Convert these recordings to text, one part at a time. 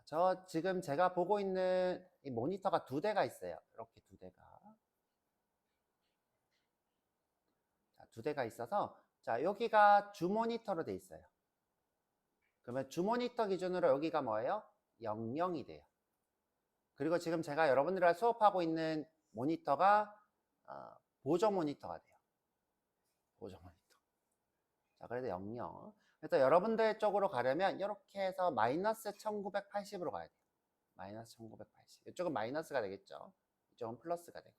저 지금 제가 보고 있는 이 모니터가 2대가 있어요. 이렇게 2대가. 자, 2대가 있어서, 자, 여기가 주 모니터로 돼 있어요. 그러면 주 모니터 기준으로 여기가 뭐예요? 00이 돼요. 그리고 지금 제가 여러분들과 수업하고 있는 모니터가 보조 모니터가 돼요. 보조 모니터. 자, 그래서 00. 그래서 여러분들 쪽으로 가려면 이렇게 해서 마이너스 1980으로 가야 돼요. 마이너스 1980. 이쪽은 마이너스가 되겠죠. 이쪽은 플러스가 되고.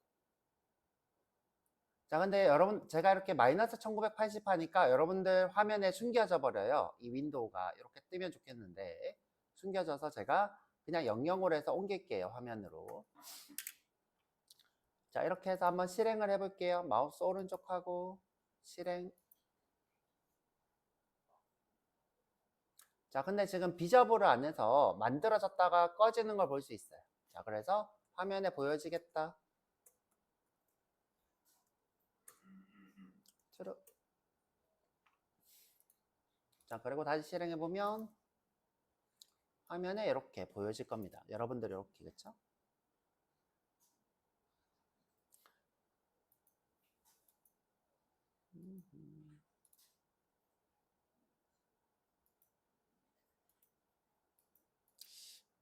자, 근데 여러분, 제가 이렇게 마이너스 1980 하니까 여러분들 화면에 숨겨져 버려요. 이 윈도우가 이렇게 뜨면 좋겠는데, 숨겨져서 제가 그냥 00으로 해서 옮길게요, 화면으로. 자, 이렇게 해서 한번 실행을 해볼게요. 마우스 오른쪽하고, 실행. 자, 근데 지금 비저블을 안 해서 만들어졌다가 꺼지는 걸 볼 수 있어요. 자, 그래서 화면에 보여지겠다. 트루. 자, 그리고 다시 실행해보면 화면에 이렇게 보여질 겁니다. 여러분들 이렇게, 그쵸?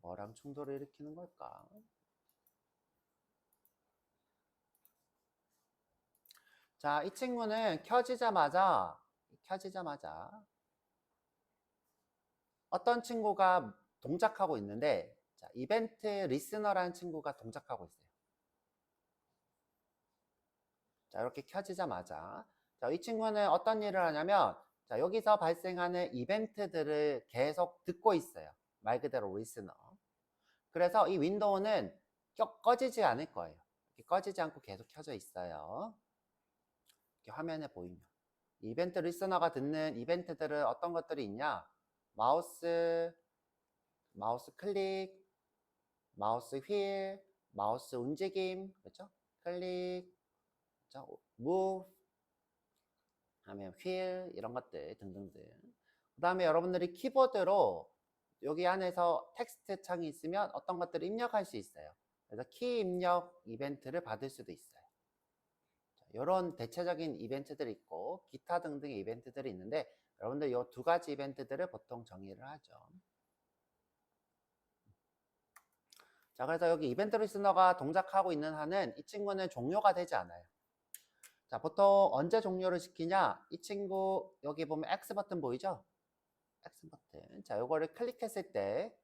뭐랑 충돌을 일으키는 걸까? 자, 이 친구는 켜지자마자 어떤 친구가 동작하고 있는데, 자, 이벤트 리스너라는 친구가 동작하고 있어요. 자, 이렇게 켜지자마자. 자, 이 친구는 어떤 일을 하냐면, 자, 여기서 발생하는 이벤트들을 계속 듣고 있어요. 말 그대로 리스너. 그래서 이 윈도우는 꺼지지 않을 거예요. 이렇게 꺼지지 않고 계속 켜져 있어요. 이렇게 화면에 보이면. 이벤트 리스너가 듣는 이벤트들은 어떤 것들이 있냐? 마우스 클릭, 마우스 휠, 마우스 움직임, 그렇죠? 클릭, 그렇죠? move, 하면 휠, 이런 것들 등등등. 그 다음에 여러분들이 키보드로 여기 안에서 텍스트 창이 있으면 어떤 것들을 입력할 수 있어요. 그래서 키 입력 이벤트를 받을 수도 있어요. 이런 대체적인 이벤트들이 있고 기타 등등의 이벤트들이 있는데 여러분들 이 2가지 이벤트들을 보통 정의를 하죠. 자, 그래서 여기 이벤트 리스너가 동작하고 있는 한은 이 친구는 종료가 되지 않아요. 자, 보통 언제 종료를 시키냐? 이 친구 여기 보면 X 버튼 보이죠? X 버튼. 자, 요거를 클릭했을 때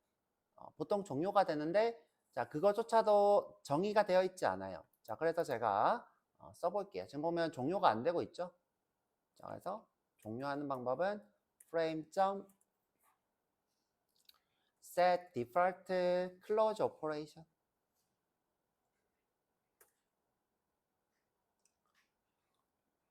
보통 종료가 되는데, 자, 그거조차도 정의가 되어 있지 않아요. 자, 그래서 제가 써볼게요. 지금 보면 종료가 안 되고 있죠? 자, 그래서 종료하는 방법은 frame set default close operation.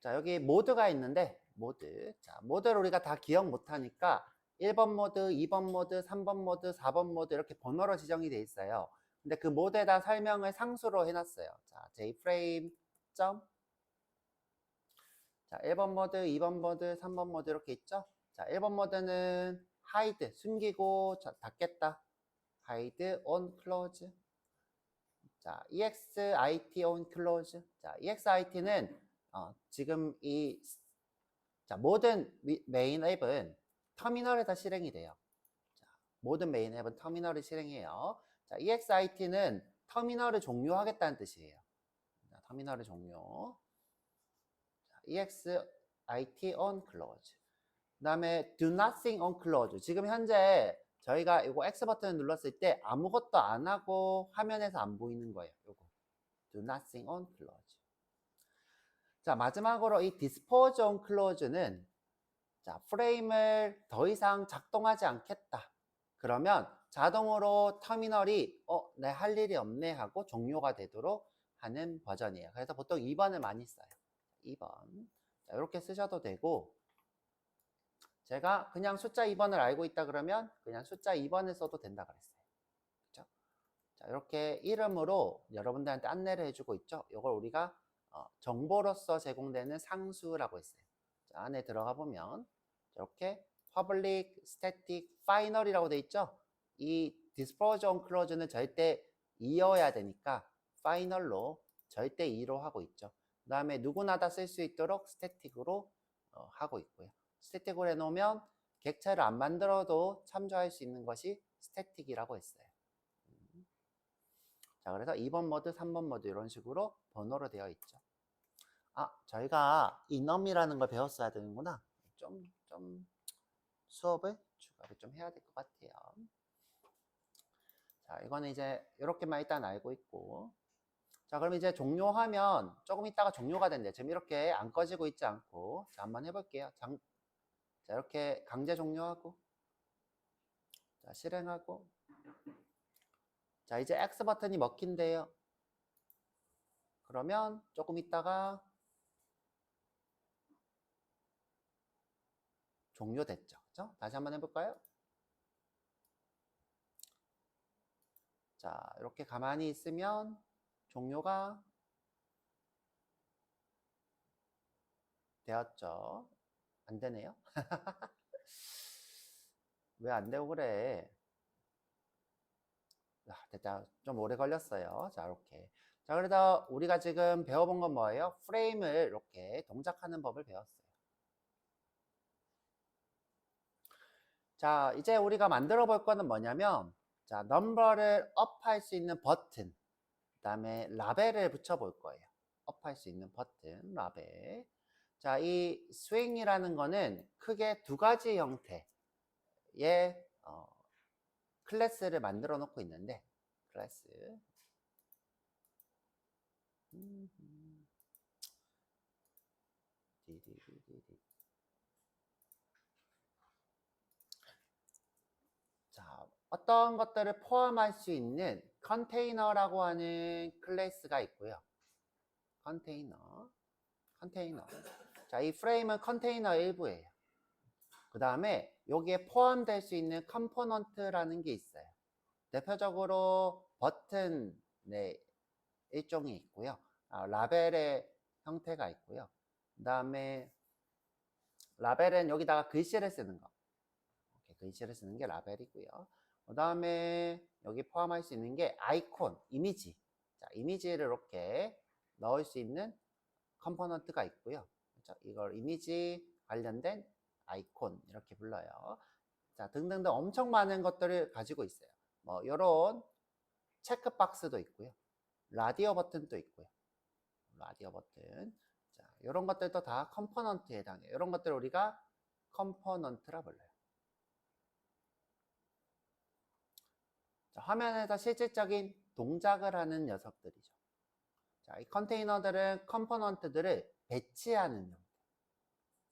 자, 여기 모드가 있는데, 모드. 자, 모드를 우리가 다 기억 못하니까 1번 모드, 2번 모드, 3번 모드, 4번 모드 이렇게 번호로 지정이 돼 있어요. 근데 그 모드에다 설명을 상수로 해놨어요. 자, jframe 점. 자, 1번 모드, 2번 모드, 3번 모드 이렇게 있죠? 자, 1번 모드는 hide, 숨기고 닫겠다. hide on close. 자, exit on close. 자, exit는 지금 자, 모든 메인 앱은 터미널에서 실행이 돼요. 자, 모든 메인 앱은 터미널을 실행해요. 자, exit는 터미널을 종료하겠다는 뜻이에요. 자, 터미널을 종료. 자, exit on close. 그 다음에 do nothing on close. 지금 현재 저희가 이거 X 버튼을 눌렀을 때 아무것도 안 하고 화면에서 안 보이는 거예요. 요거 do nothing on close. 자, 마지막으로 이 dispose on close는 자, 프레임을 더 이상 작동하지 않겠다. 그러면 자동으로 터미널이 내 할 일이 없네 하고 종료가 되도록 하는 버전이에요. 그래서 보통 2번을 많이 써요. 2번. 자, 이렇게 쓰셔도 되고 제가 그냥 숫자 2번을 알고 있다 그러면 그냥 숫자 2번을 써도 된다 그랬어요. 그렇죠? 자, 이렇게 이름으로 여러분들한테 안내를 해주고 있죠. 이걸 우리가 정보로서 제공되는 상수라고 했어요. 자, 안에 들어가 보면 이렇게 public, static, final이라고 돼 있죠. 이 디스포즈 온 클로즈는 절대 2여야 되니까 파이널로 절대 2로 하고 있죠. 그 다음에 누구나 다 쓸 수 있도록 스태틱으로 하고 있고요. 스태틱으로 해놓으면 객체를 안 만들어도 참조할 수 있는 것이 스태틱이라고 했어요. 자, 그래서 2번 모드, 3번 모드 이런 식으로 번호로 되어 있죠. 아, 저희가 이넘이라는 걸 배웠어야 되는구나. 좀 수업을 추가를 좀 해야 될 것 같아요. 자, 이거는 이제 이렇게만 일단 알고 있고. 자, 그럼 이제 종료하면 조금 있다가 종료가 된대. 지금 이렇게 안 꺼지고 있지 않고. 자, 한번 해볼게요. 자, 이렇게 강제 종료하고. 자, 실행하고. 자, 이제 X 버튼이 먹힌대요. 그러면 조금 있다가 종료됐죠. 그죠? 다시 한번 해볼까요? 자, 이렇게 가만히 있으면 종료가 되었죠. 안 되네요. 왜 안 되고 그래? 됐다. 좀 오래 걸렸어요. 자, 이렇게. 자, 그래서 우리가 지금 배워본 건 뭐예요? 프레임을 이렇게 동작하는 법을 배웠어요. 자, 이제 우리가 만들어 볼 거는 뭐냐면, 자, 넘버를 업할 수 있는 버튼, 그 다음에 라벨을 붙여 볼 거예요. 업할 수 있는 버튼, 라벨. 자, 이 스윙이라는 거는 크게 두 가지 형태의 클래스를 만들어 놓고 있는데, 클래스. 자, 어떤 것들을 포함할 수 있는 컨테이너라고 하는 클래스가 있고요. 컨테이너. 자, 이 프레임은 컨테이너 일부예요. 그 다음에 여기에 포함될 수 있는 컴포넌트라는 게 있어요. 대표적으로 버튼 일종이 있고요. 라벨의 형태가 있고요. 그 다음에 라벨은 여기다가 글씨를 쓰는 거. 이렇게 글씨를 쓰는 게 라벨이고요. 그 다음에 여기 포함할 수 있는 게 아이콘, 이미지. 자, 이미지를 이렇게 넣을 수 있는 컴포넌트가 있고요. 자, 이걸 이미지 관련된 아이콘 이렇게 불러요. 자, 등등등 엄청 많은 것들을 가지고 있어요. 뭐 요런 체크박스도 있고요. 라디오 버튼도 있고요. 라디오 버튼. 자, 이런 것들도 다 컴포넌트에 해당해요. 이런 것들을 우리가 컴포넌트라 불러요. 자, 화면에서 실질적인 동작을 하는 녀석들이죠. 자, 이 컨테이너들은 컴포넌트들을 배치하는 형태.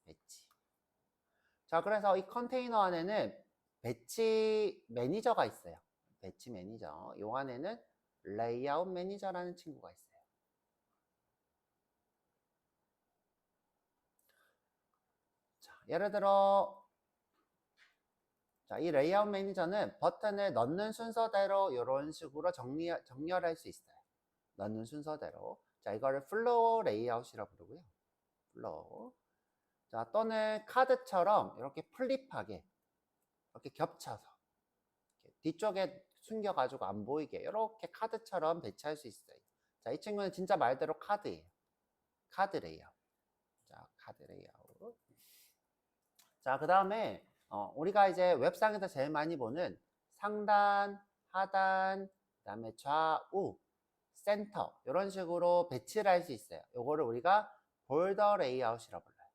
배치. 자, 그래서 이 컨테이너 안에는 배치 매니저가 있어요. 배치 매니저. 요 안에는 레이아웃 매니저라는 친구가 있어요. 자, 예를 들어 자, 이 레이아웃 매니저는 버튼을 넣는 순서대로 이런 식으로 정렬할 수 있어요. 넣는 순서대로. 자, 이거를 플로우 레이아웃이라고 부르고요. 플로우. 자, 또는 카드처럼 이렇게 플립하게 이렇게 겹쳐서 이렇게 뒤쪽에 숨겨가지고 안 보이게 이렇게 카드처럼 배치할 수 있어요. 자, 이 친구는 진짜 말대로 카드예요. 카드 레이아웃. 자, 카드 레이아웃. 자, 그 다음에 우리가 이제 웹상에서 제일 많이 보는 상단, 하단, 그 다음에 좌우, 센터 이런 식으로 배치를 할 수 있어요. 요거를 우리가 볼더 레이아웃이라고 불러요.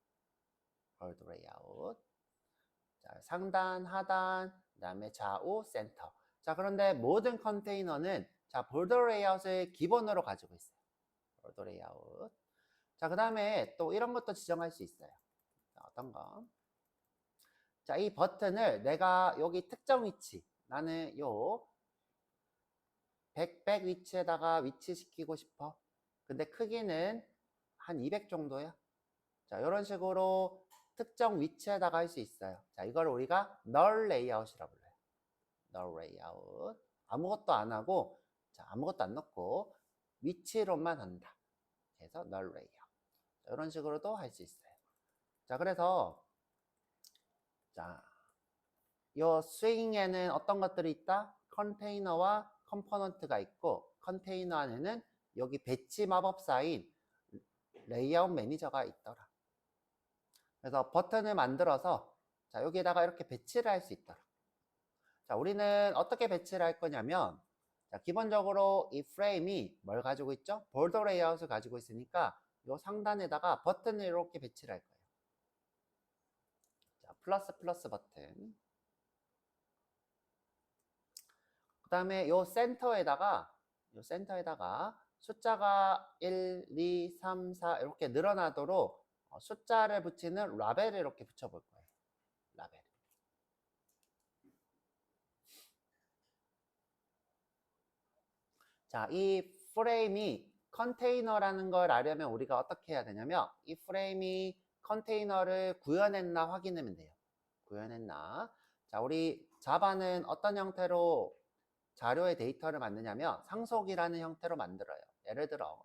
볼더 레이아웃. 자, 상단, 하단, 그 다음에 좌우, 센터. 자, 그런데 모든 컨테이너는 자, 볼더 레이아웃을 기본으로 가지고 있어요. 볼더 레이아웃. 자, 그 다음에 또 이런 것도 지정할 수 있어요. 자, 어떤 거? 자, 이 버튼을 내가 여기 특정 위치, 나는 요 100 위치에다가 위치시키고 싶어. 근데 크기는 한 200 정도야. 자, 이런 식으로 특정 위치에다가 할 수 있어요. 자, 이걸 우리가 null layout이라고 불러요. null layout. 아무것도 안 하고, 자, 아무것도 안 넣고 위치로만 한다. 그래서 null layout. 자, 이런 식으로도 할 수 있어요. 자, 그래서 자, 요 스윙에는 어떤 것들이 있다? 컨테이너와 컴포넌트가 있고 컨테이너 안에는 여기 배치 마법사인 레이아웃 매니저가 있더라. 그래서 버튼을 만들어서 자, 여기에다가 이렇게 배치를 할 수 있더라. 자, 우리는 어떻게 배치를 할 거냐면 자, 기본적으로 이 프레임이 뭘 가지고 있죠? 볼더 레이아웃을 가지고 있으니까 이 상단에다가 버튼을 이렇게 배치를 할 거예요. 자, 플러스 버튼. 그 다음에 요 센터에다가 숫자가 1, 2, 3, 4 이렇게 늘어나도록 숫자를 붙이는 라벨을 이렇게 붙여볼 거예요. 라벨. 자, 이 프레임이 컨테이너라는 걸 알려면 우리가 어떻게 해야 되냐면 이 프레임이 컨테이너를 구현했나 확인하면 돼요. 구현했나. 자, 우리 자바는 어떤 형태로 자료의 데이터를 만드냐면 상속이라는 형태로 만들어요. 예를 들어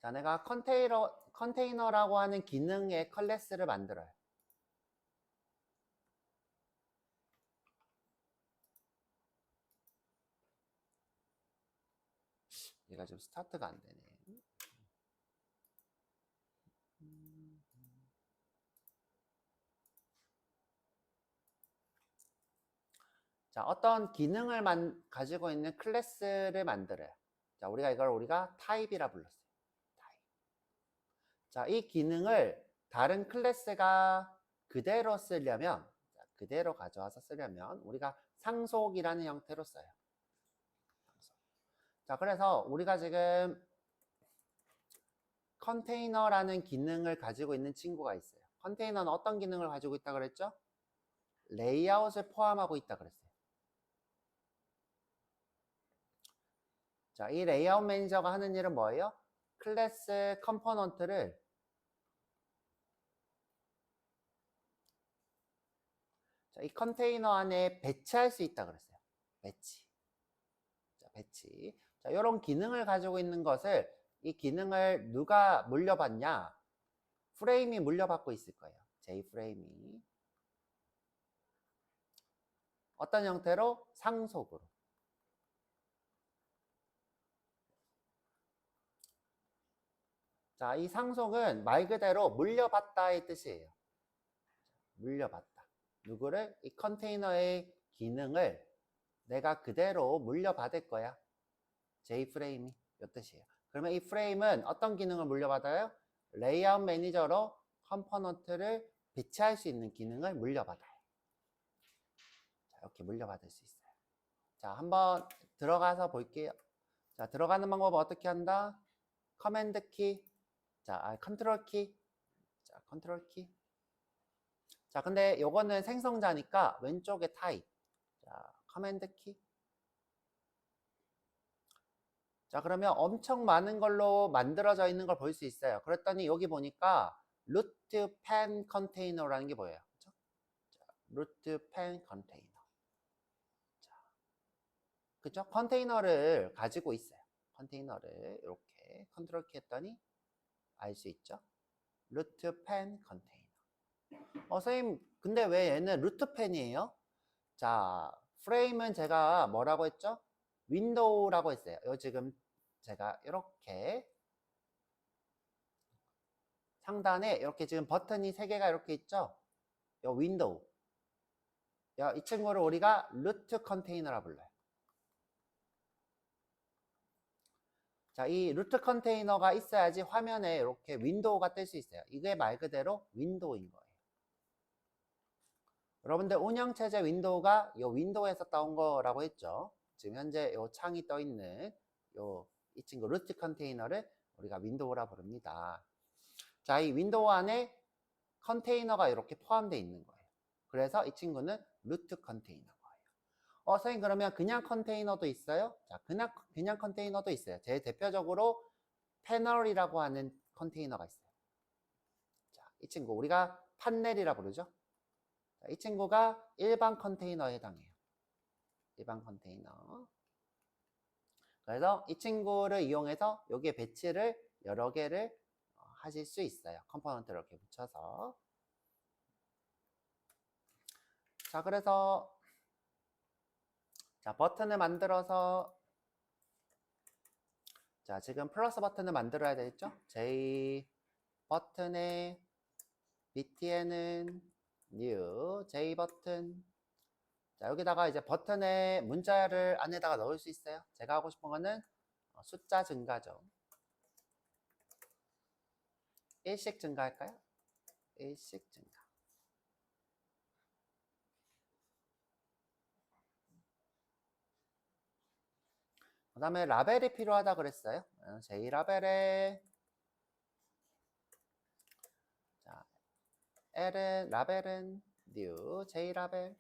자, 내가 컨테이너라고 하는 기능의 클래스를 만들어요. 얘가 지금 스타트가 안 되네. 자, 어떤 기능을 가지고 있는 클래스를 만들어요. 자, 우리가 타입이라 불렀어요. 타입. 자, 이 기능을 다른 클래스가 그대로 쓰려면, 자, 그대로 가져와서 쓰려면 우리가 상속이라는 형태로 써요. 상속. 자, 그래서 우리가 지금 컨테이너라는 기능을 가지고 있는 친구가 있어요. 컨테이너는 어떤 기능을 가지고 있다 그랬죠? 레이아웃을 포함하고 있다 그랬어요. 자, 이 레이아웃 매니저가 하는 일은 뭐예요? 클래스 컴포넌트를 자, 이 컨테이너 안에 배치할 수 있다 그랬어요. 배치. 자, 배치. 자, 이런 기능을 가지고 있는 것을 이 기능을 누가 물려받냐? 프레임이 물려받고 있을 거예요. J 프레임이. 어떤 형태로? 상속으로. 자, 이 상속은 말 그대로 물려받다의 뜻이에요. 물려받다. 누구를? 이 컨테이너의 기능을 내가 그대로 물려받을 거야. J 프레임이 이 뜻이에요. 그러면 이 프레임은 어떤 기능을 물려받아요? 레이아웃 매니저로 컴포넌트를 배치할 수 있는 기능을 물려받아요. 자, 이렇게 물려받을 수 있어요. 자, 한번 들어가서 볼게요. 자, 들어가는 방법은 어떻게 한다? 커맨드 키. 자, 컨트롤 키. 자, 컨트롤 키. 자, 근데 요거는 생성자니까 왼쪽에 타입. 자, 커맨드 키. 자, 그러면 엄청 많은 걸로 만들어져 있는 걸 볼 수 있어요. 그랬더니 여기 보니까 루트 펜 컨테이너라는 게 보여요. 그렇죠? 자, 루트 펜 컨테이너. 자, 그죠? 컨테이너를 가지고 있어요. 컨테이너를 이렇게 컨트롤 키 했더니 알 수 있죠? 루트 펜 컨테이너. 선생님, 근데 왜 얘는 루트 펜이에요? 자, 프레임은 제가 뭐라고 했죠? 윈도우라고 했어요. 요 지금 제가 이렇게 상단에 이렇게 지금 버튼이 3개가 이렇게 있죠? 요 윈도우. 이 친구를 우리가 루트 컨테이너라 불러요. 자, 이 루트 컨테이너가 있어야지 화면에 이렇게 윈도우가 뜰 수 있어요. 이게 말 그대로 윈도우인 거예요. 여러분들 운영체제 윈도우가 이 윈도우에서 따온 거라고 했죠. 지금 현재 이 창이 떠 있는 이 친구 루트 컨테이너를 우리가 윈도우라 부릅니다. 자, 이 윈도우 안에 컨테이너가 이렇게 포함되어 있는 거예요. 그래서 이 친구는 루트 컨테이너인 거예요. 선생님, 그러면 그냥 컨테이너도 있어요? 자, 그냥 컨테이너도 있어요. 제일 대표적으로 패널이라고 하는 컨테이너가 있어요. 자, 이 친구 우리가 판넬이라 부르죠. 자, 이 친구가 일반 컨테이너에 해당해요. 일반 컨테이너. 그래서 이 친구를 이용해서 여기에 배치를 여러 개를 하실 수 있어요. 컴포넌트를 이렇게 붙여서. 자, 그래서 자, 버튼을 만들어서 자, 지금 플러스 버튼을 만들어야 되겠죠? J 버튼에 btn은 new J 버튼. 자, 여기다가 이제 버튼에 문자를 안에다가 넣을 수 있어요. 제가 하고 싶은 거는 숫자 증가죠. 1씩 증가할까요? 1씩 증가. 그 다음에 라벨이 필요하다 그랬어요. J 라벨에 자, L은 라벨은 new J 라벨.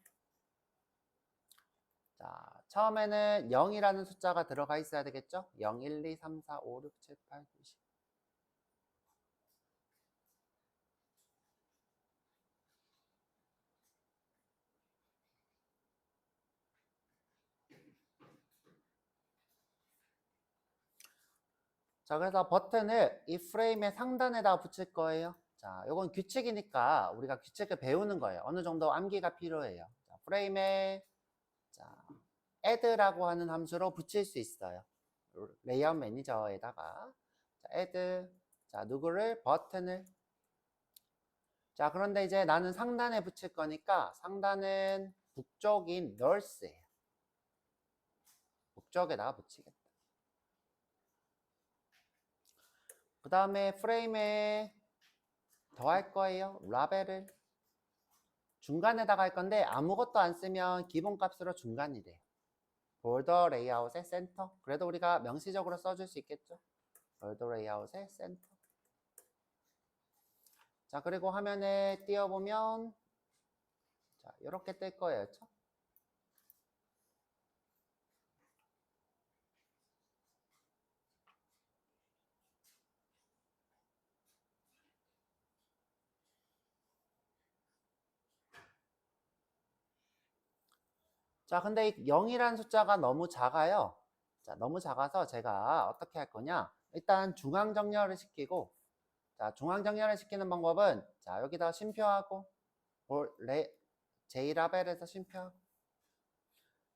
자, 처음에는 0이라는 숫자가 들어가 있어야 되겠죠? 0, 1, 2, 3, 4, 5, 6, 7, 8, 9, 10. 자, 그래서 버튼을 이 프레임의 상단에다 붙일 거예요. 자, 요건 규칙이니까 우리가 규칙을 배우는 거예요. 어느 정도 암기가 필요해요. 자, 프레임에 자, add라고 하는 함수로 붙일 수 있어요. 레이아웃 매니저에다가 자, add 자, 누구를 버튼을 자, 그런데 이제 나는 상단에 붙일 거니까 상단은 북쪽인 nurse예요. 북쪽에다가 붙이겠다. 그 다음에 프레임에 더할 거예요. 라벨을 중간에다가 할 건데 아무것도 안 쓰면 기본값으로 중간이래요. 볼더 레이아웃의 센터. 그래도 우리가 명시적으로 써줄 수 있겠죠. 볼더 레이아웃의 센터. 자, 그리고 화면에 띄워보면 자, 이렇게 뜰 거예요. 그렇죠? 자, 근데 이 0이라는 숫자가 너무 작아요. 자, 너무 작아서 제가 어떻게 할 거냐. 일단 중앙 정렬을 시키고 자, 중앙 정렬을 시키는 방법은 자, 여기다 쉼표하고 J라벨에서 쉼표하고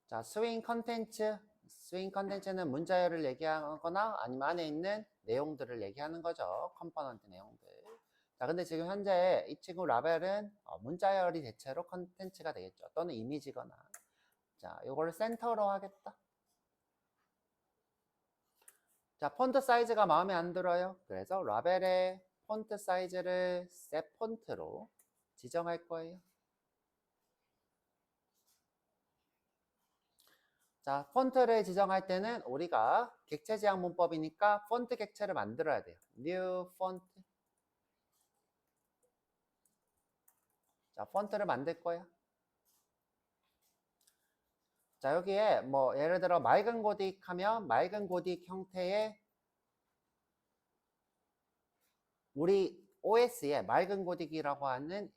자, 스윙 컨텐츠 스윙 컨텐츠는 문자열을 얘기하거나 아니면 안에 있는 내용들을 얘기하는 거죠. 컴포넌트 내용들. 자, 근데 지금 현재 이 친구 라벨은 문자열이 대체로 컨텐츠가 되겠죠. 또는 이미지거나. 자, 이거를 센터로 하겠다. 자, 폰트 사이즈가 마음에 안 들어요. 그래서 라벨의 폰트 사이즈를 셋 폰트로 지정할 거예요. 자, 폰트를 지정할 때는 우리가 객체 지향 문법이니까 폰트 객체를 만들어야 돼요. new font. 자, 폰트를 만들 거예요. 자, 여기에 뭐 예를 들어 맑은 고딕 하면 맑은 고딕 형태의 우리 OS에 맑은 고딕이라고 하는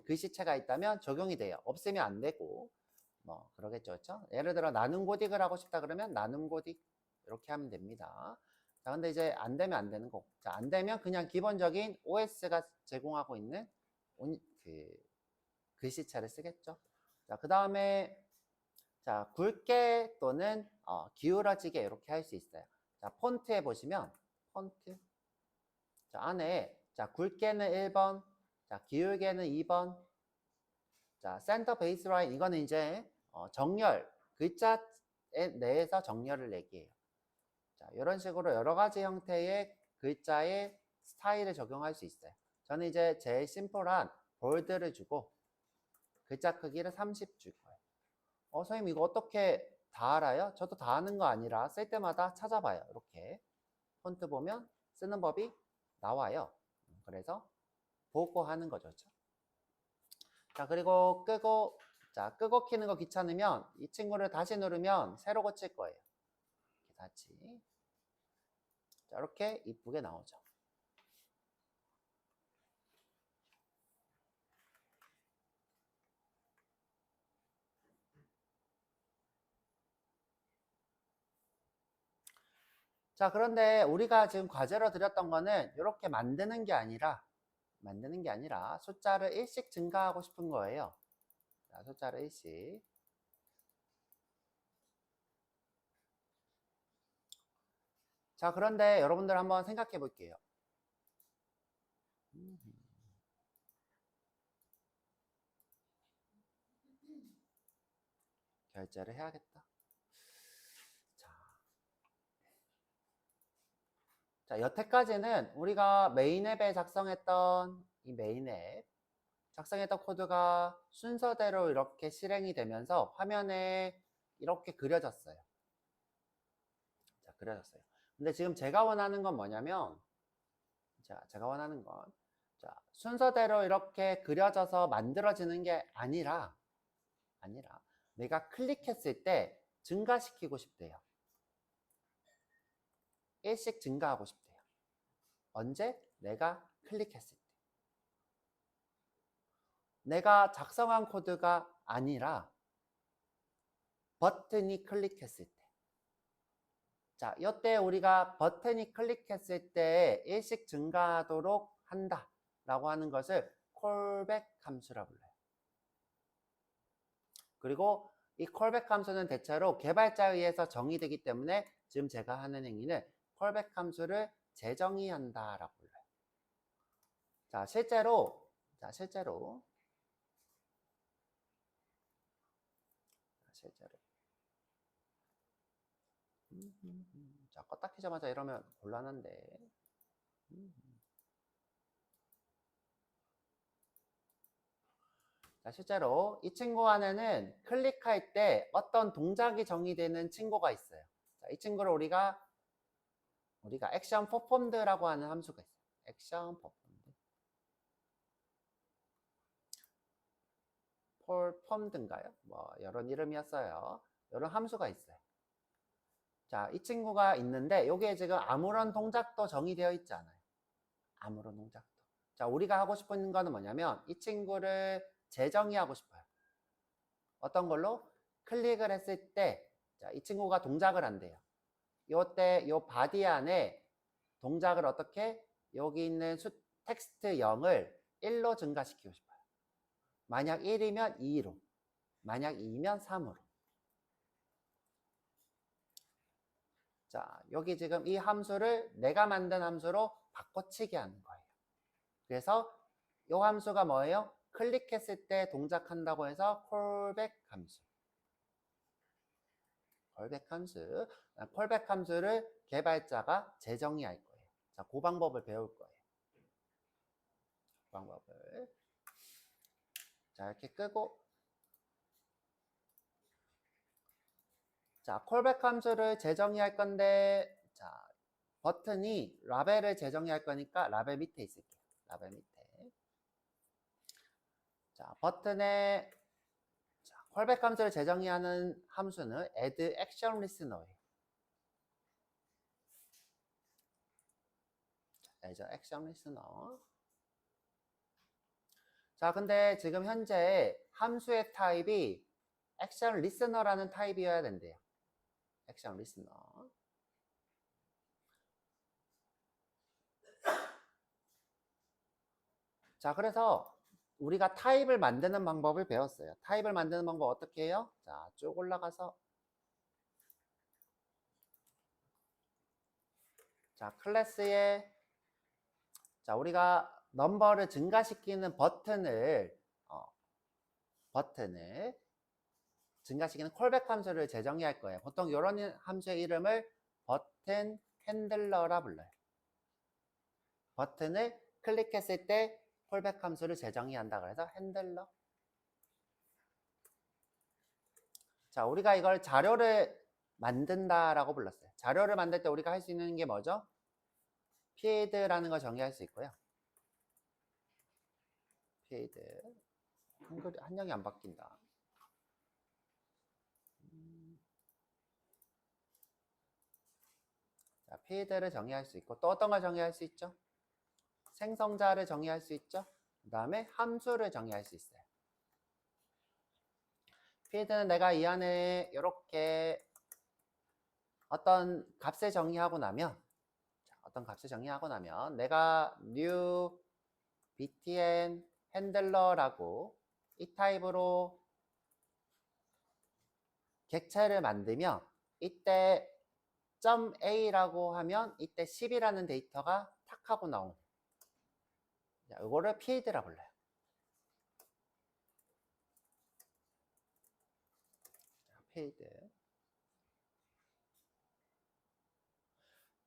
글씨체가 있다면 적용이 돼요. 없으면 안 되고 뭐 그러겠죠. 그렇죠? 예를 들어 나눔 고딕을 하고 싶다 그러면 나눔 고딕 이렇게 하면 됩니다. 자, 근데 이제 안 되면 안 되는 거. 자, 안 되면 그냥 기본적인 OS가 제공하고 있는 그 글씨체를 쓰겠죠. 자, 그 다음에 자, 굵게 또는 기울어지게 이렇게 할 수 있어요. 자, 폰트에 보시면 폰트 자, 안에 자, 굵게는 1번, 자, 기울게는 2번. 자, 센터 베이스라인 이거는 이제 정렬 글자 내에서 정렬을 얘기해요. 자, 이런 식으로 여러 가지 형태의 글자의 스타일을 적용할 수 있어요. 저는 이제 제일 심플한 볼드를 주고 글자 크기를 30 줄 거예요. 선생님 이거 어떻게 다 알아요? 저도 다 아는 거 아니라 쓸 때마다 찾아봐요. 이렇게 폰트 보면 쓰는 법이 나와요. 그래서 보고 하는 거죠. 그렇죠? 자, 그리고 끄고 자, 끄고 키는 거 귀찮으면 이 친구를 다시 누르면 새로 고칠 거예요. 이렇게 다시. 자, 이렇게 이쁘게 나오죠. 자, 그런데 우리가 지금 과제로 드렸던 거는 이렇게 만드는 게 아니라 숫자를 1씩 증가하고 싶은 거예요. 자, 숫자를 1씩. 자, 그런데 여러분들 한번 생각해 볼게요. 결제를 해야겠다. 자, 여태까지는 우리가 메인 앱에 작성했던 이 메인 앱 작성했던 코드가 순서대로 이렇게 실행이 되면서 화면에 이렇게 그려졌어요. 자, 그려졌어요. 근데 지금 제가 원하는 건 뭐냐면, 자, 제가 원하는 건, 자, 순서대로 이렇게 그려져서 만들어지는 게 아니라, 내가 클릭했을 때 증가시키고 싶대요. 1씩 증가하고 싶대요. 언제? 내가 클릭했을 때. 내가 작성한 코드가 아니라 버튼이 클릭했을 때. 자, 이때 우리가 버튼이 클릭했을 때 1씩 증가하도록 한다 라고 하는 것을 콜백 함수라 불러요. 그리고 이 콜백 함수는 대체로 개발자에 의해서 정의되기 때문에 지금 제가 하는 행위는 콜백 함수를 재정의한다 라고 불러요. 자, 실제로 자, 껐다 키자마자 이러면 곤란한데. 자, 실제로 이 친구 안에는 클릭할 때 어떤 동작이 정의되는 친구가 있어요. 자, 이 친구를 우리가 액션 퍼폼드라고 하는 함수가 있어요. 액션 퍼폼드. 퍼폼드인가요? 뭐 이런 이름이었어요. 이런 함수가 있어요. 자, 이 친구가 있는데 여기에 지금 아무런 동작도 정의되어 있지 않아요. 아무런 동작도. 자, 우리가 하고 싶은 거는 뭐냐면 이 친구를 재정의하고 싶어요. 어떤 걸로? 클릭을 했을 때, 자, 이 친구가 동작을 한대요. 요때 요 바디 안에 동작을 어떻게? 여기 있는 텍스트 0을 1로 증가시키고 싶어요. 만약 1이면 2로, 만약 2면 3으로. 자, 여기 지금 이 함수를 내가 만든 함수로 바꿔치기 하는 거예요. 그래서 이 함수가 뭐예요? 클릭했을 때 동작한다고 해서 콜백 함수. 콜백 함수. 콜백 함수를 개발자가 재정의할 거예요. 자, 그 방법을 배울 거예요. 그 방법을. 자, 이렇게 끄고. 자, 콜백 함수를 재정의할 건데, 자, 버튼이 라벨을 재정의할 거니까 라벨 밑에 있을게요. 라벨 밑에. 자, 버튼에 콜백 함수를 재정의하는 함수는 add action listener예요. add action listener. 자, 근데 지금 현재 함수의 타입이 action listener라는 타입이어야 된대요. action listener. 자, 그래서 우리가 타입을 만드는 방법을 배웠어요. 타입을 만드는 방법 어떻게 해요? 자, 쭉 올라가서 자, 클래스에 자, 우리가 넘버를 증가시키는 버튼을 증가시키는 콜백 함수를 재정의할 거예요. 보통 이런 함수의 이름을 버튼 핸들러라 불러요. 버튼을 클릭했을 때 콜백 함수를 재정의한다 그래서 핸들러. 자, 우리가 이걸 자료를 만든다라고 불렀어요. 자료를 만들 때 우리가 할 수 있는 게 뭐죠? PID라는 걸 정의할 수 있고요. PID. 한영이 안 바뀐다. 자, PID를 정의할 수 있고 또 어떤 걸 정의할 수 있죠? 생성자를 정의할 수 있죠. 그 다음에 함수를 정의할 수 있어요. PID는 내가 이 안에 이렇게 어떤 값을 정의하고 나면 내가 new btn 핸들러라고 이 타입으로 객체를 만들면 이때 .a라고 하면 이때 10이라는 데이터가 탁 하고 나오는, 자, 이거를 필드라 불러요. 필드.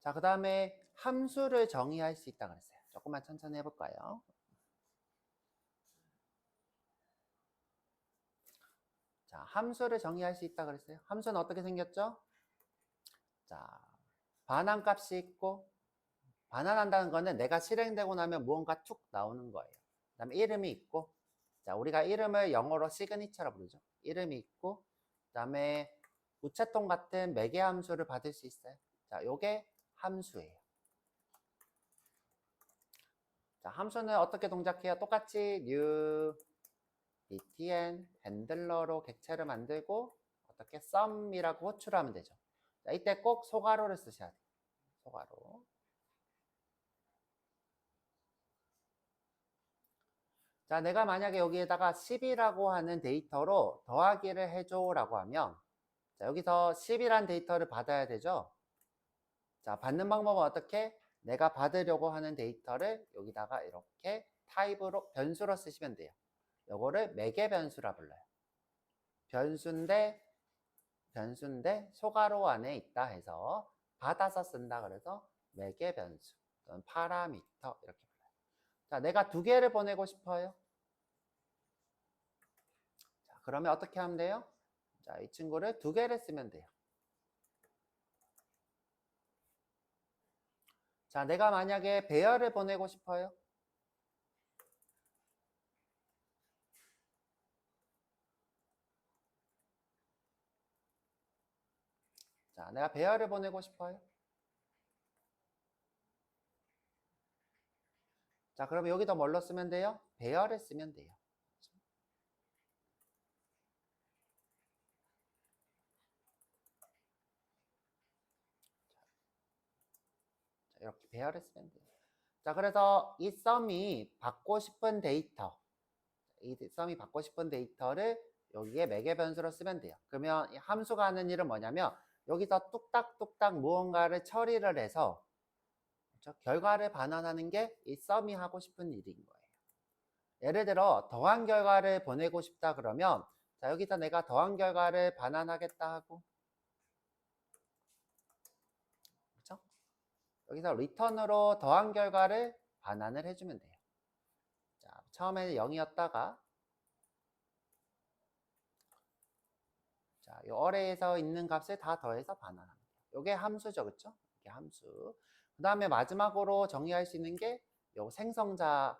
자, 그 다음에 함수를 정의할 수 있다고 그랬어요. 조금만 천천히 해볼까요? 자, 함수를 정의할 수 있다고 그랬어요. 함수는 어떻게 생겼죠? 자, 반환값이 있고, 반환한다는 거는 내가 실행되고 나면 무언가 툭 나오는 거예요. 그 다음에 이름이 있고, 자, 우리가 이름을 영어로 시그니처라 부르죠. 이름이 있고, 그 다음에 우체통 같은 매개 함수를 받을 수 있어요. 자, 요게 함수예요. 자, 함수는 어떻게 동작해요? 똑같이 new btn 핸들러로 객체를 만들고 어떻게 sum이라고 호출을 하면 되죠. 자, 이때 꼭 소괄호를 쓰셔야 돼요. 소괄호. 자, 내가 만약에 여기에다가 10이라고 하는 데이터로 더하기를 해줘라고 하면, 자, 여기서 10이라는 데이터를 받아야 되죠. 자, 받는 방법은 어떻게? 내가 받으려고 하는 데이터를 여기다가 이렇게 타입으로, 변수로 쓰시면 돼요. 요거를 매개 변수라 불러요. 변수인데 소괄호 안에 있다 해서 받아서 쓴다 그래서 매개 변수 또는 파라미터 이렇게 불러요. 자, 내가 두 개를 보내고 싶어요. 자, 그러면 어떻게 하면 돼요? 자, 이 친구를 두 개를 쓰면 돼요. 자, 내가 만약에 배열을 보내고 싶어요. 자, 내가 배열을 보내고 싶어요. 자, 그러면 여기다 뭘로 쓰면 돼요? 배열을 쓰면 돼요. 자, 이렇게 배열을 쓰면 돼요. 자, 그래서 이 썸이 받고 싶은 데이터를 여기에 매개 변수로 쓰면 돼요. 그러면 이 함수가 하는 일은 뭐냐면 여기서 뚝딱뚝딱 무언가를 처리를 해서, 그렇죠? 결과를 반환하는 게 이 썸이 하고 싶은 일인 거예요. 예를 들어 더한 결과를 보내고 싶다 그러면, 자, 여기서 내가 더한 결과를 반환하겠다 하고, 그렇죠? 여기서 리턴으로 더한 결과를 반환을 해주면 돼요. 자, 처음에는 0이었다가, 자, 이 어레이에서 있는 값을 다 더해서 반환합니다. 이게 함수죠, 그렇죠? 이게 함수. 그 다음에 마지막으로 정의할 수 있는 게 요 생성자가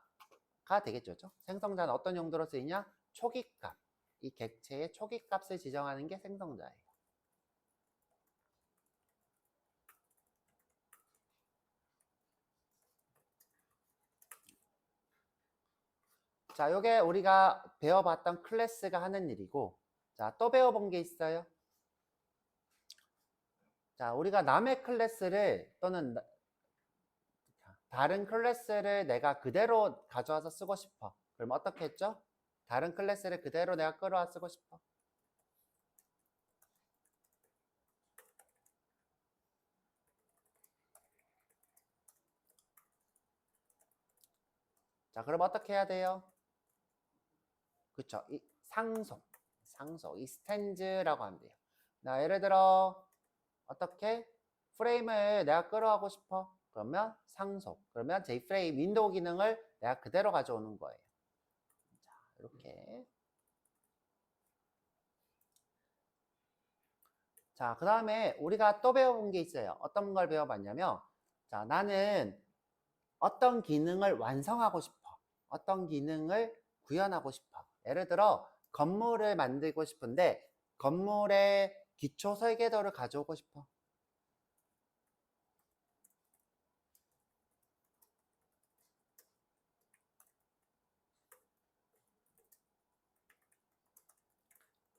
되겠죠, 그렇죠? 생성자는 어떤 용도로 쓰이냐? 초기값. 이 객체의 초기값을 지정하는 게 생성자예요. 자, 요게 우리가 배워봤던 클래스가 하는 일이고, 자, 또 배워본 게 있어요. 자, 우리가 남의 클래스를 또는 다른 클래스를 내가 그대로 가져와서 쓰고 싶어. 그럼 어떻게 했죠? 다른 클래스를 그대로 내가 끌어와 쓰고 싶어. 자, 그럼 어떻게 해야 돼요? 그쵸? 이 상속, 이 스탠즈라고 하면 돼요. 나 예를 들어 어떻게 프레임을 내가 끌어가고 싶어. 그러면 상속. 그러면 JFrame 윈도우 기능을 내가 그대로 가져오는 거예요. 자, 이렇게. 자, 그 다음에 우리가 또 배워본 게 있어요. 어떤 걸 배워봤냐면, 자, 나는 어떤 기능을 완성하고 싶어. 어떤 기능을 구현하고 싶어. 예를 들어 건물을 만들고 싶은데 건물의 기초 설계도를 가져오고 싶어.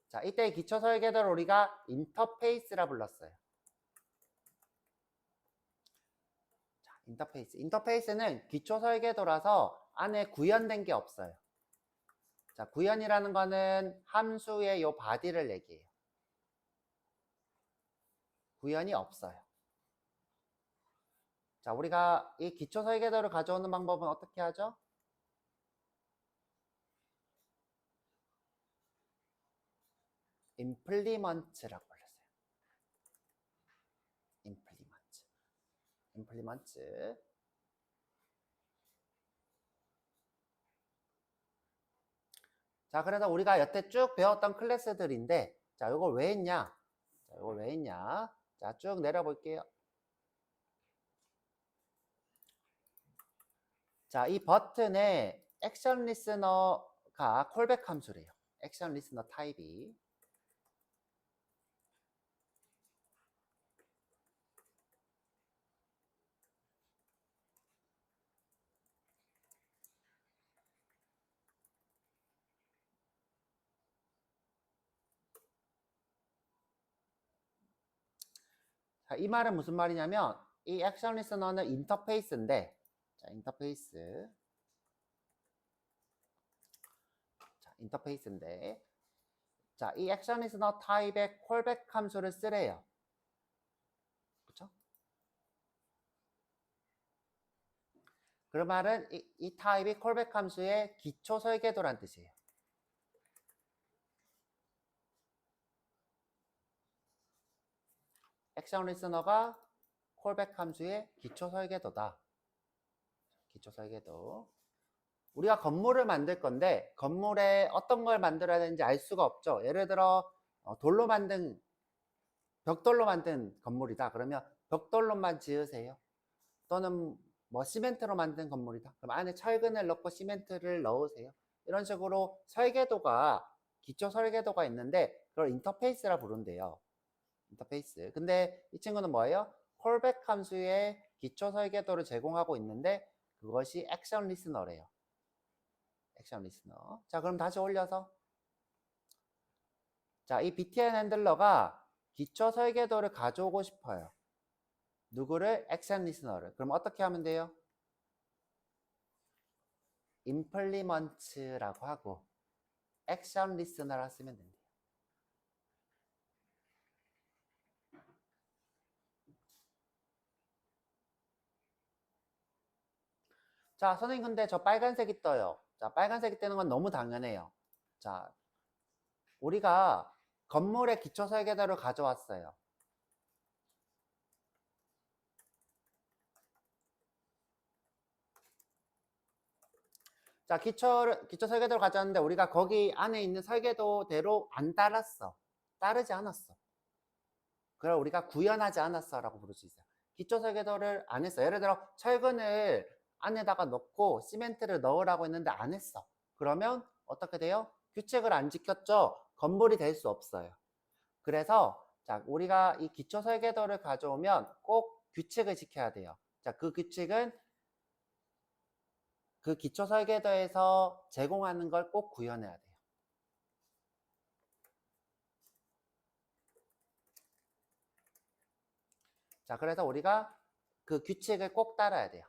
자, 이때 기초 설계도를 우리가 인터페이스라 불렀어요. 자, 인터페이스는 기초 설계도라서 안에 구현된 게 없어요. 자, 구현이라는 거는 함수의 요 바디를 얘기해요. 구현이 없어요. 자, 우리가 이 기초 설계도를 가져오는 방법은 어떻게 하죠? 임플리먼트라고 불렀어요. 임플리먼트. 자, 그래서 우리가 여태 쭉 배웠던 클래스들인데, 자, 이걸 왜 했냐? 자, 이걸 왜 했냐? 자, 쭉 내려볼게요. 자, 이 버튼에 액션 리스너가 콜백 함수래요. 액션 리스너 타입이. 자, 이 말은 무슨 말이냐면 이 액션 리스너는 인터페이스인데, 자, 인터페이스인데, 자, 이 액션 리스너 타입의 콜백 함수를 쓰래요. 그렇죠? 그 말은 이 타입이 콜백 함수의 기초 설계도란 뜻이에요. 액션 리스너가 콜백 함수의 기초 설계도다. 기초 설계도. 우리가 건물을 만들 건데 건물에 어떤 걸 만들어야 되는지 알 수가 없죠. 예를 들어 벽돌로 만든 건물이다. 그러면 벽돌로만 지으세요. 또는 뭐 시멘트로 만든 건물이다. 그럼 안에 철근을 넣고 시멘트를 넣으세요. 이런 식으로 기초 설계도가 있는데 그걸 인터페이스라 부른대요. 인터페이스. 근데 이 친구는 뭐예요? 콜백 함수의 기초 설계도를 제공하고 있는데 그것이 액션 리스너래요. 액션 리스너. 자, 그럼 다시 올려서. 자, 이 btn 핸들러가 기초 설계도를 가져오고 싶어요. 누구를? 액션 리스너를. 그럼 어떻게 하면 돼요? 임플리먼트라고 하고 액션 리스너라 쓰면 된대요. 자, 선생님 근데 저 빨간색이 떠요. 자, 빨간색이 뜨는 건 너무 당연해요. 자, 우리가 건물의 기초 설계도를 가져왔어요. 자, 기초 설계도를 가져왔는데 우리가 거기 안에 있는 설계도대로 안 따랐어. 따르지 않았어. 그걸 우리가 구현하지 않았어라고 부를 수 있어요. 기초 설계도를 안 했어. 예를 들어 철근을 안에다가 넣고 시멘트를 넣으라고 했는데 안 했어. 그러면 어떻게 돼요? 규칙을 안 지켰죠? 건물이 될 수 없어요. 그래서 자, 우리가 이 기초 설계도를 가져오면 꼭 규칙을 지켜야 돼요. 자, 그 규칙은 그 기초 설계도에서 제공하는 걸 꼭 구현해야 돼요. 자, 그래서 우리가 그 규칙을 꼭 따라야 돼요.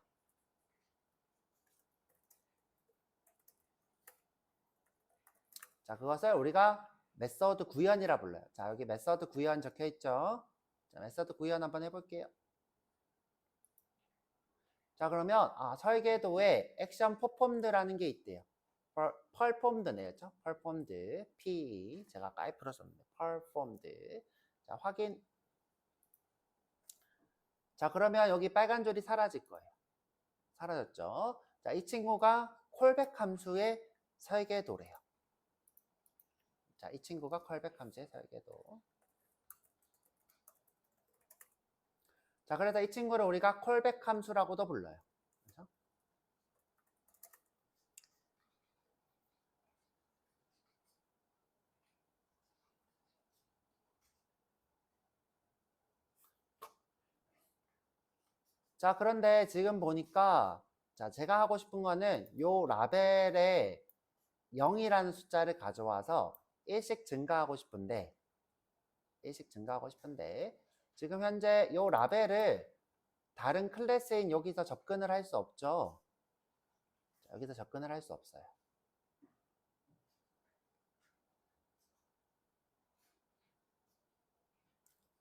자, 그것을 우리가 메서드 구현이라 불러요. 자, 여기 메서드 구현 적혀 있죠. 자, 메서드 구현 한번 해볼게요. 자, 그러면 설계도에 액션 퍼폼드라는 게 있대요. performed네요. performed. P. 제가 아까 F로 썼는데 performed. 자, 확인. 자, 그러면 여기 빨간 줄이 사라질 거예요. 사라졌죠. 자, 이 친구가 콜백 함수의 설계도래요. 자, 이 친구가 콜백 함수의 설계도. 자, 그래서 이 친구를 우리가 콜백 함수라고도 불러요. 그렇죠? 자, 그런데 지금 보니까 자, 제가 하고 싶은 거는 요 라벨에 0이라는 숫자를 가져와서 1씩 증가하고 싶은데 지금 현재 요 라벨을 다른 클래스인 여기서 접근을 할 수 없죠. 자, 여기서 접근을 할 수 없어요.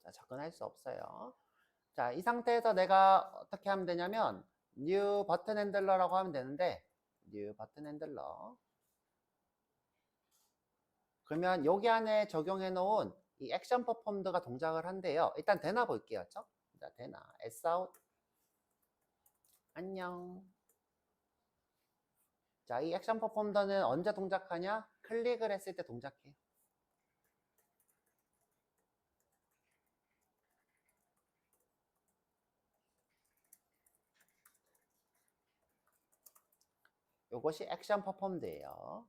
자, 자, 접근할 수 없어요. 자, 이 상태에서 내가 어떻게 하면 되냐면 new 버튼 핸들러라고 하면 되는데 new 버튼 핸들러. 그러면 여기 안에 적용해 놓은 이 액션 퍼폼드가 동작을 한대요. 일단 되나 볼게요. 자, 되나. sout. 안녕. 자, 이 액션 퍼폼더는 언제 동작하냐? 클릭을 했을 때 동작해요. 요것이 액션 퍼폼드예요.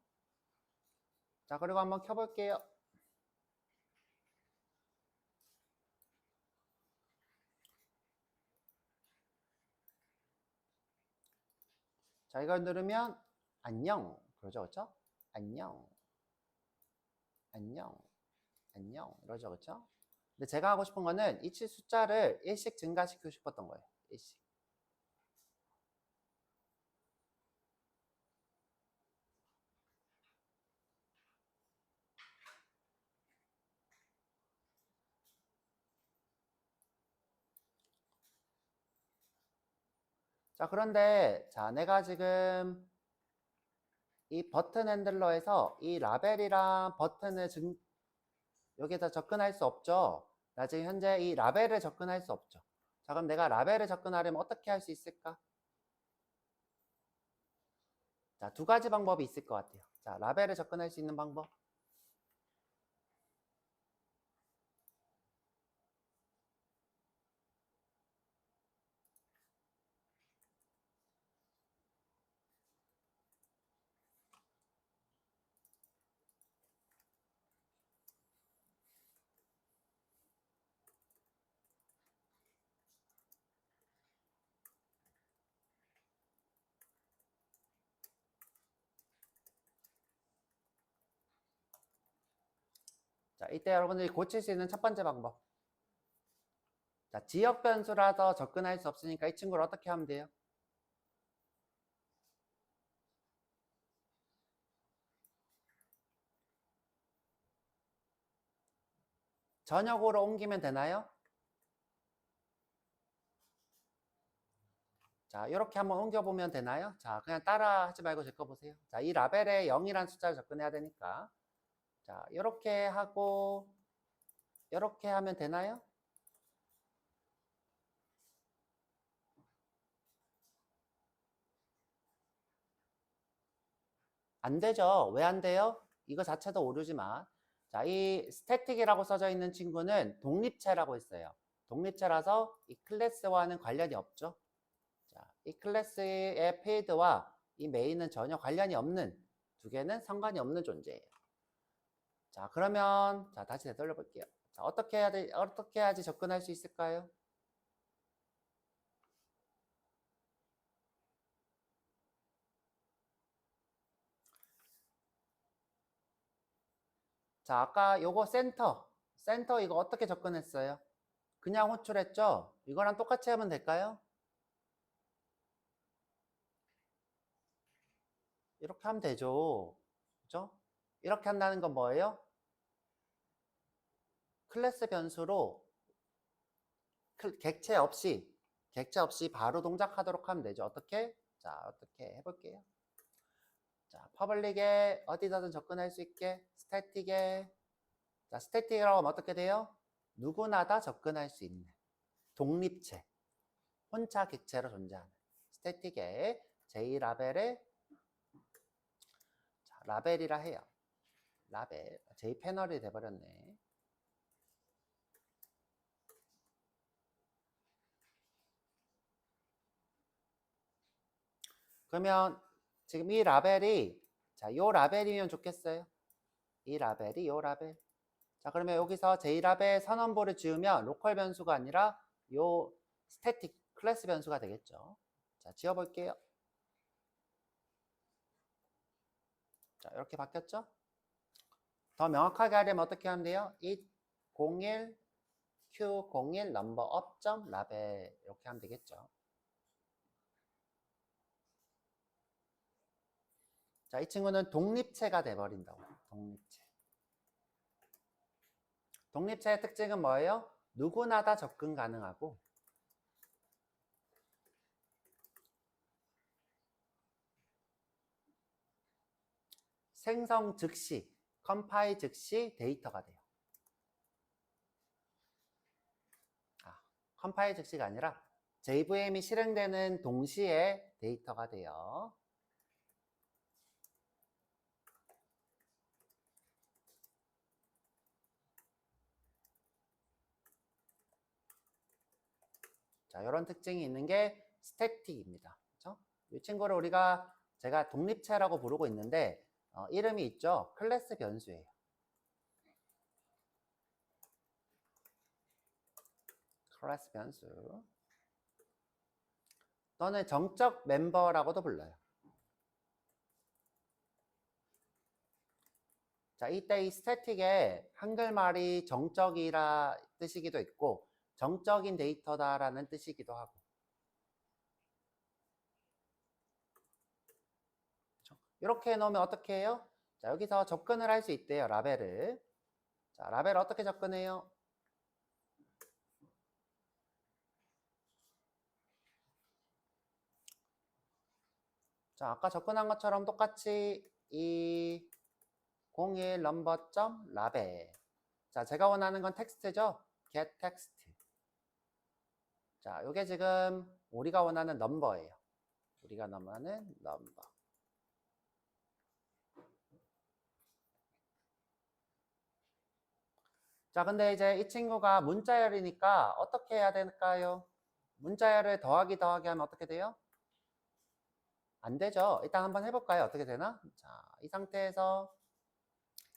자, 그리고 한번 켜볼게요. 자, 이걸 누르면 안녕. 그러죠, 그렇죠? 안녕. 안녕. 안녕. 이러죠, 그렇죠? 근데 제가 하고 싶은 거는 이 숫자를 1씩 증가시키고 싶었던 거예요. 1씩. 자, 그런데 자, 내가 지금 이 버튼 핸들러에서 이 라벨이랑 버튼을 여기에다 접근할 수 없죠. 나 지금 현재 이 라벨을 접근할 수 없죠. 자, 그럼 내가 라벨을 접근하려면 어떻게 할 수 있을까? 자, 두 가지 방법이 있을 것 같아요. 자, 라벨을 접근할 수 있는 방법. 자, 이때 여러분들이 고칠 수 있는 첫 번째 방법. 자, 지역 변수라서 접근할 수 없으니까 이 친구를 어떻게 하면 돼요? 전역으로 옮기면 되나요? 자, 이렇게 한번 옮겨보면 되나요? 자, 그냥 따라 하지 말고 제 거 보세요. 자, 이 라벨에 0이라는 숫자를 접근해야 되니까. 자, 이렇게 하고, 이렇게 하면 되나요? 안 되죠. 왜 안 돼요? 이거 자체도 오류지만. 자, 이 스태틱이라고 써져 있는 친구는 독립체라고 했어요. 독립체라서 이 클래스와는 관련이 없죠. 자, 이 클래스의 필드와 이 메인은 전혀 관련이 없는 두 개는 상관이 없는 존재예요. 자, 그러면 자, 다시 되돌려 볼게요. 자, 어떻게 해야지 접근할 수 있을까요? 자, 아까 요거 센터 이거 어떻게 접근했어요? 그냥 호출했죠? 이거랑 똑같이 하면 될까요? 이렇게 하면 되죠. 그죠? 이렇게 한다는 건 뭐예요? 클래스 변수로 객체 없이 바로 동작하도록 하면 되죠. 어떻게? 자, 어떻게 해볼게요. 자, 퍼블릭에 어디서든 접근할 수 있게 스태틱에 자, 스태틱이라고 하면 어떻게 돼요? 누구나 다 접근할 수 있는 독립체, 혼자 객체로 존재하는 스태틱에 J라벨에 자, 라벨이라 해요. 라벨, J패널이 돼버렸네. 그러면 지금 이 라벨이 자, 요 라벨이면 좋겠어요. 이 라벨이 요 라벨. 자, 그러면 여기서 J라벨 선언보를 지우면 로컬 변수가 아니라 요 스태틱 클래스 변수가 되겠죠. 자, 지워볼게요. 자, 이렇게 바뀌었죠? 더 명확하게 하려면 어떻게 하면 돼요? it 01 q01 넘버 업 점 라벨 이렇게 하면 되겠죠. 자, 이 친구는 독립체가 돼버린다고. 독립체. 독립체의 특징은 뭐예요? 누구나 다 접근 가능하고 생성 즉시, 컴파일 즉시 데이터가 돼요. 컴파일 즉시가 아니라 JVM이 실행되는 동시에 데이터가 돼요. 자, 이런 특징이 있는 게 스태틱입니다. 그렇죠? 이 친구를 제가 독립체라고 부르고 있는데 이름이 있죠. 클래스 변수예요. 클래스 변수. 또는 정적 멤버라고도 불러요. 자, 이때 이 스태틱의 한글말이 정적이라 뜻이기도 있고 정적인 데이터다라는 뜻이기도 하고. 이렇게 해놓으면 어떻게 해요? 자, 여기서 접근을 할 수 있대요. 라벨을. 자, 라벨을 어떻게 접근해요? 자, 아까 접근한 것처럼 똑같이 이 01 넘버 점 라벨. 자, 제가 원하는 건 텍스트죠? get text. 자, 이게 지금 우리가 원하는 넘버예요. 우리가 원하는 넘버. 자, 근데 이제 이 친구가 문자열이니까 어떻게 해야 될까요? 문자열을 더하기 하면 어떻게 돼요? 안 되죠. 일단 한번 해볼까요? 어떻게 되나? 자, 이 상태에서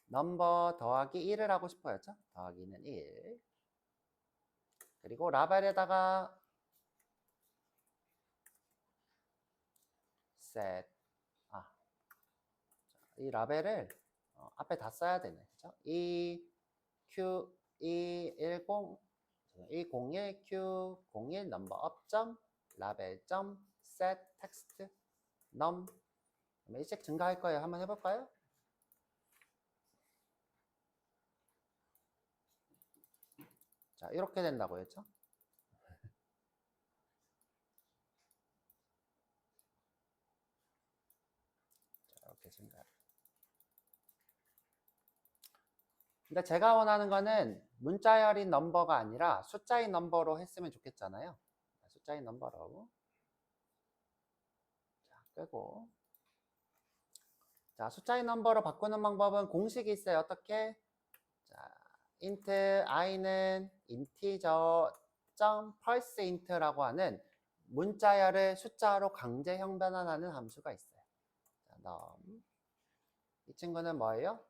넘버 더하기 1을 하고 싶어였죠? 더하기는 1. 그리고 라벨에다가 set. 이 라벨을 앞에 다 써야 되네. 그죠? Q210 101 Q01 넘버 업점 라벨 점 set 텍스트 num 일씩 증가할 거예요. 한번 해볼까요? 자, 이렇게 된다고 했죠? 자, 이렇게 증가. 근데 제가 원하는 거는 문자열인 넘버가 아니라 숫자인 넘버로 했으면 좋겠잖아요. 숫자인 넘버로. 자, 끄고. 자, 숫자인 넘버로 바꾸는 방법은 공식이 있어요. 어떻게? 자, int i는 integer pulse int라고 하는 문자열을 숫자로 강제 형변환하는 함수가 있어요. 자, num. 이 친구는 뭐예요?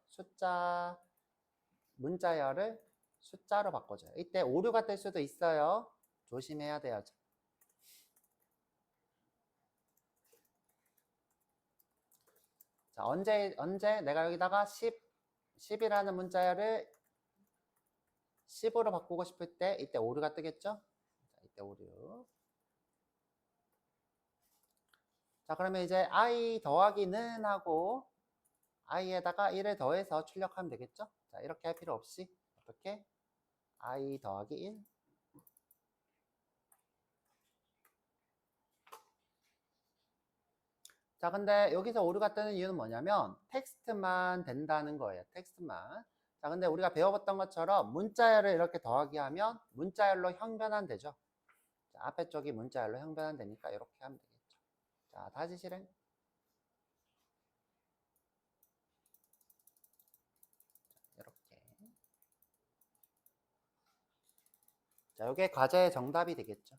문자열을 숫자로 바꿔줘요. 이때 오류가 뜰 수도 있어요. 조심해야 돼요. 자, 언제 내가 여기다가 10이라는 문자열을 10으로 바꾸고 싶을 때 이때 오류가 뜨겠죠? 자, 이때 오류. 자, 그러면 이제 i 더하기는 하고 i에다가 1을 더해서 출력하면 되겠죠? 자, 이렇게 할 필요 없이 어떻게? i 더하기 1. 자, 근데 여기서 오류가 뜨는 이유는 뭐냐면 텍스트만 된다는 거예요. 텍스트만. 자, 근데 우리가 배워봤던 것처럼 문자열을 이렇게 더하기 하면 문자열로 형변환 되죠. 자, 앞에 쪽이 문자열로 형변환 되니까 이렇게 하면 되겠죠. 자, 다시 실행. 이렇게. 자, 이게 과제의 정답이 되겠죠.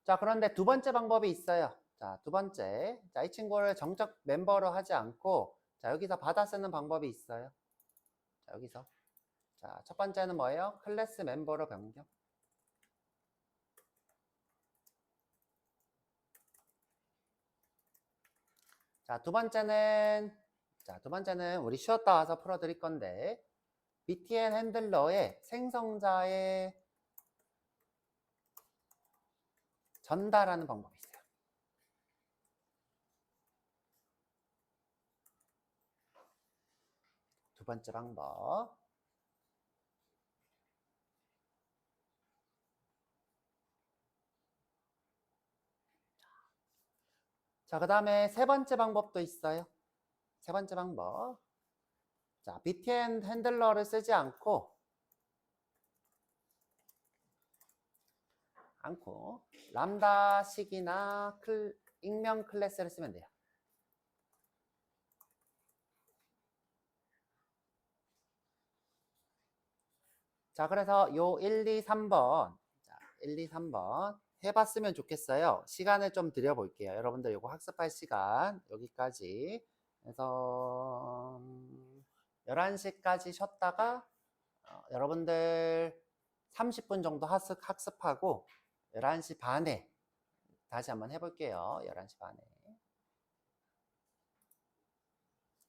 자, 그런데 두 번째 방법이 있어요. 자, 두 번째. 자, 이 친구를 정적 멤버로 하지 않고 자, 여기서 받아 쓰는 방법이 있어요. 자, 여기서. 자, 첫 번째는 뭐예요? 클래스 멤버로 변경. 자, 두 번째는 우리 쉬었다 와서 풀어 드릴 건데 btn 핸들러의 생성자에 전달하는 방법이 있어요. 두 번째 방법. 자, 그 다음에 세 번째 방법도 있어요. 세 번째 방법. 자, btn 핸들러를 쓰지 않고 람다식이나 익명 클래스를 쓰면 돼요. 자, 그래서 요 1, 2, 3번. 자, 1, 2, 3번 해봤으면 좋겠어요. 시간을 좀 드려볼게요. 여러분들 요거 학습할 시간 여기까지. 그래서 11시까지 쉬었다가 여러분들 30분 정도 학습하고 11시 반에 다시 한번 해볼게요. 11시 반에.